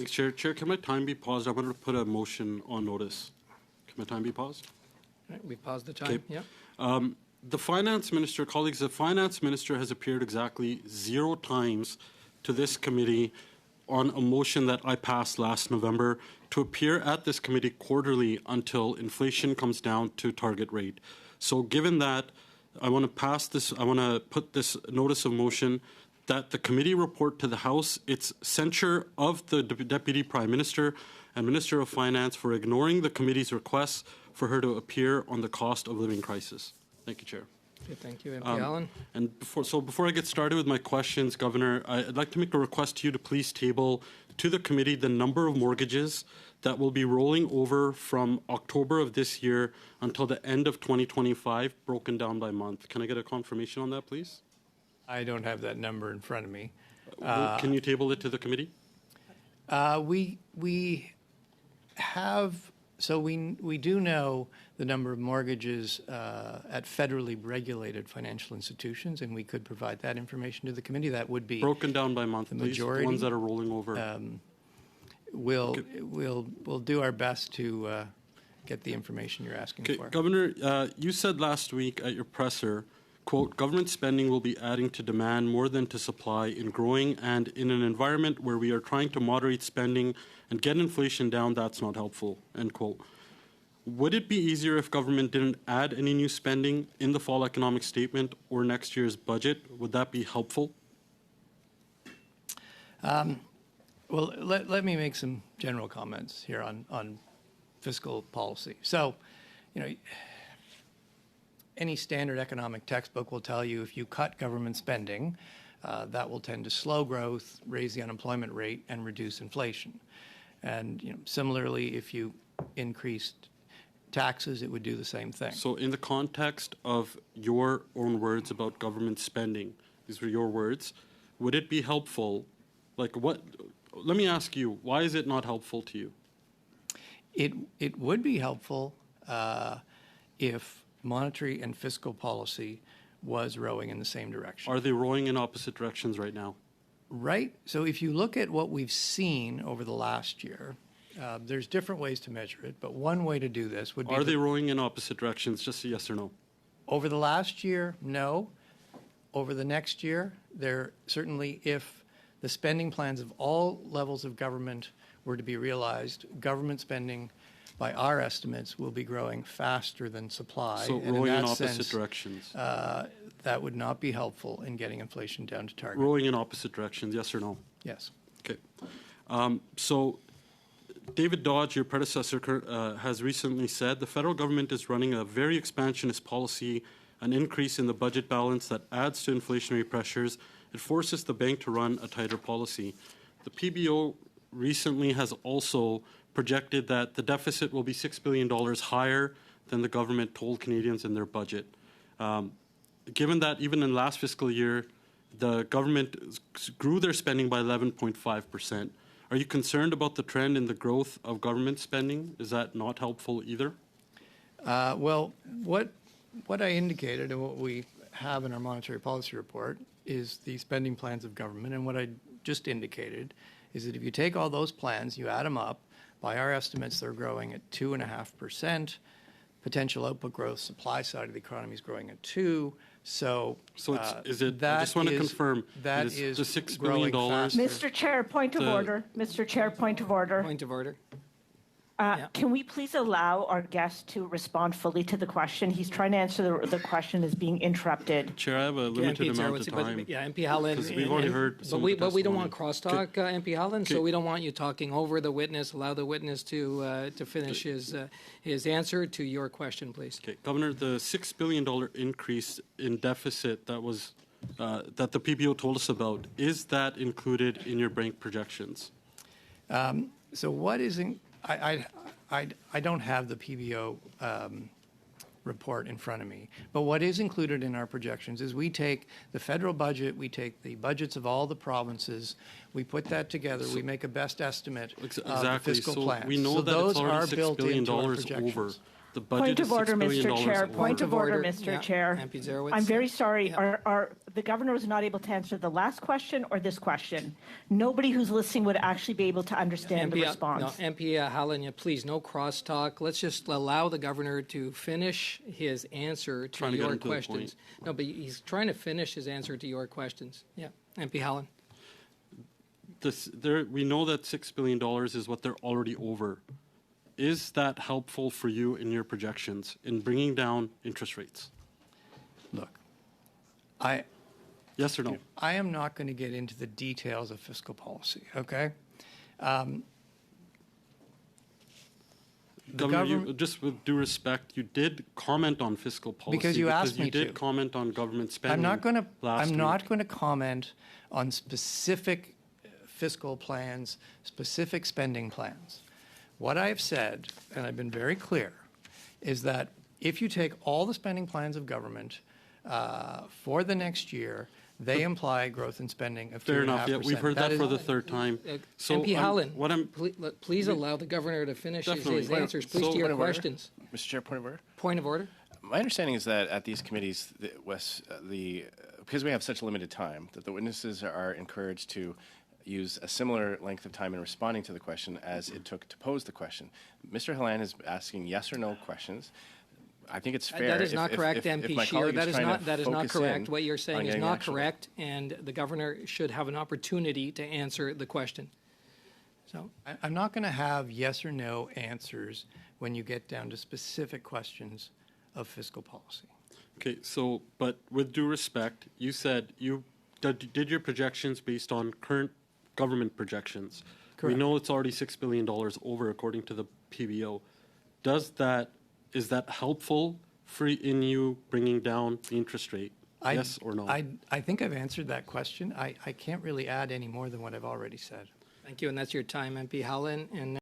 Thanks, Chair. Chair, can my time be paused? I wanted to put a motion on notice. Can my time be paused? All right, we paused the time. Okay. Yeah. The finance minister, colleagues, the finance minister has appeared exactly 0 times to this committee on a motion that I passed last November to appear at this committee quarterly until inflation comes down to target rate. So given that, I want to put this notice of motion that the committee report to the House its censure of the Deputy Prime Minister and Minister of Finance for ignoring the committee's requests for her to appear on the cost of living crisis. Thank you, Chair. Okay, thank you, MP Allen. And before I get started with my questions, Governor, I'd like to make a request to you to please table to the committee the number of mortgages that will be rolling over from October of this year until the end of 2025, broken down by month. Can I get a confirmation on that, please? I don't have that number in front of me. Can you table it to the committee? We have, so we do know the number of mortgages at federally regulated financial institutions, and we could provide that information to the committee. That would be broken down by month, the please. majority. The ones that are rolling over. We'll do our best to get the information you're asking for. Governor, you said last week at your presser, quote, government spending will be adding to demand more than to supply in growing and in an environment where we are trying to moderate spending and get inflation down, that's not helpful, end quote. Would it be easier if government didn't add any new spending in the fall economic statement or next year's budget? Would that be helpful? Well, let me make some general comments here on fiscal policy. So, you know, any standard economic textbook will tell you if you cut government spending, that will tend to slow growth, raise the unemployment rate, and reduce inflation. And you know, similarly, if you increased taxes, it would do the same thing. So in the context of your own words about government spending, these were your words, would it be helpful, like what, let me ask you, why is it not helpful to you? It would be helpful if monetary and fiscal policy was rowing in the same direction. Are they rowing in opposite directions right now? Right. So if you look at what we've seen over the last year, there's different ways to measure it, but one way to do this would be... Are they rowing in opposite directions? Just a yes or no. Over the last year, no. Over the next year, there certainly, if the spending plans of all levels of government were to be realized, government spending, by our estimates, will be growing faster than supply. So and rowing in that opposite sense, directions. That would not be helpful in getting inflation down to target. Rowing in opposite directions, yes or no? Yes. Okay. So David Dodge, your predecessor, has recently said the federal government is running a very expansionist policy, an increase in the budget balance that adds to inflationary pressures. It forces the bank to run a tighter policy. The PBO recently has also projected that the deficit will be $6 billion higher than the government told Canadians in their budget. Given that even in last fiscal year, the government grew their spending by 11.5%, are you concerned about the trend in the growth of government spending? Is that not helpful either? Well, what I indicated and what we have in our monetary policy report is the spending plans of government. And what I just indicated is that if you take all those plans, you add them up, by our estimates, they're growing at 2.5%. Potential output growth, supply side of the economy is growing at 2%. So is it? I just want to confirm that is is the $6 billion. Mr. Chair, point of order. Mr. Chair, point of order. Point of order. Can we please allow our guest to respond fully to the question? He's trying to answer the question is being interrupted. Chair, I have a limited amount of time. Yeah, MP Holland. Because we've already heard some but we don't want crosstalk, MP Holland, so we don't want you talking over the witness. Allow the witness to finish his answer to your question, please. Okay, Governor, the $6 billion increase in deficit that was that the PBO told us about, is that included in your bank projections? So what is in... I don't have the PBO report in front of me, but what is included in our projections is we take the federal budget, we take the budgets of all the provinces, we put that together, we make a best estimate of the fiscal plan. We know so that those it's already are $6 built billion into our over. projections. The budget Point is of order, $6 billion Mr. Chair. over. Point of order, Yeah, Mr. Chair. MP Zarowitz. I'm very sorry. Yeah. The governor was not able to answer the last question or this question. Nobody who's listening would actually be able to understand the response. No, MP Hallen, please, no crosstalk. Let's just allow the governor to finish his answer to Trying to get your him to the questions. No, but he's trying to finish his answer to your questions. Yeah, MP Hallen. We know that $6 billion is what they're already over. Is that helpful for you in your projections in bringing down interest rates? Look, Yes or no? I am not going to get into the details of fiscal policy, okay? The Governor, government- just with due respect, you did comment on fiscal policy Because you asked me you did to. comment on government spending. I'm not going to. last I'm week. not going to comment on specific fiscal plans, specific spending plans. What I have said, and I've been very clear, is that if you take all the spending plans of government for the next year, they imply growth in spending of 2.5%. Fair enough. Yeah, we've heard that is- for the third time. MP Hallen, what I'm please allow the governor to finish Definitely. his answers. Please So- to your Point of order. questions. Mr. Chair, point of order. Point of order. My understanding is that at these committees, because we have such limited time, that the witnesses are encouraged to use a similar length of time in responding to the question as it took to pose the question. Mr. Hallan is asking yes or no questions. I think it's fair. That is not if correct, my MP Shear. colleague That is trying not, to that is not focus correct. in What you're on saying is getting not action. correct, and the governor should have an opportunity to answer the question. So, I'm not going to have yes or no answers when you get down to specific questions of fiscal policy. okay. So, but with due respect, you said you did your projections based on current government projections. Correct. We know it's already $6 billion over according to the PBO. Is that helpful in you bringing down the interest rate? Yes or no? I think I've answered that question. I can't really add any more than what I've already said. thank you, and that's your time, MP Hallen. And